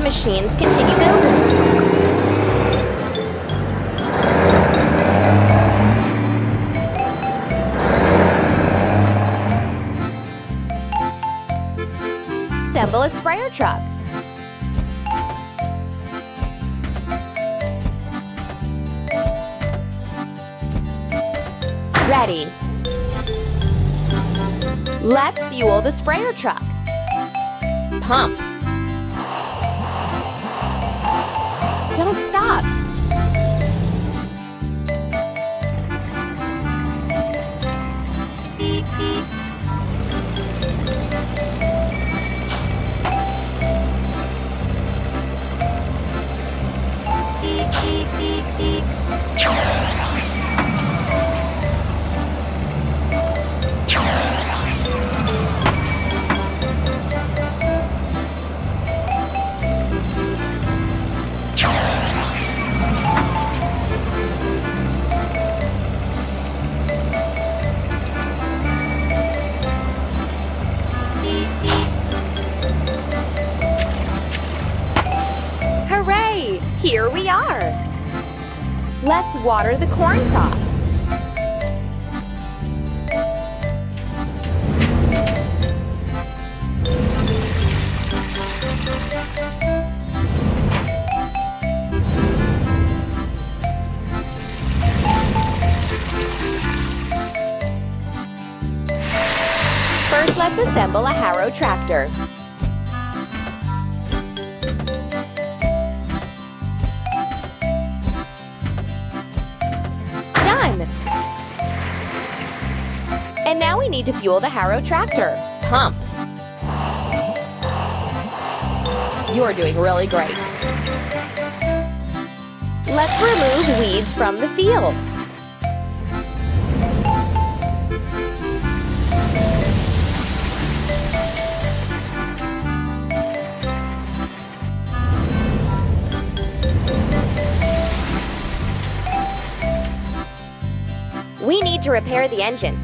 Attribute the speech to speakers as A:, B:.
A: machines continue building. Assemble a sprayer truck. Ready. Let's fuel the sprayer truck. Pump. Don't stop. Hooray! Here we are! Let's water the corn crop. First, let's assemble a harrow tractor. Done! And now we need to fuel the harrow tractor. Pump. You're doing really great. Let's remove weeds from the field. We need to repair the engine.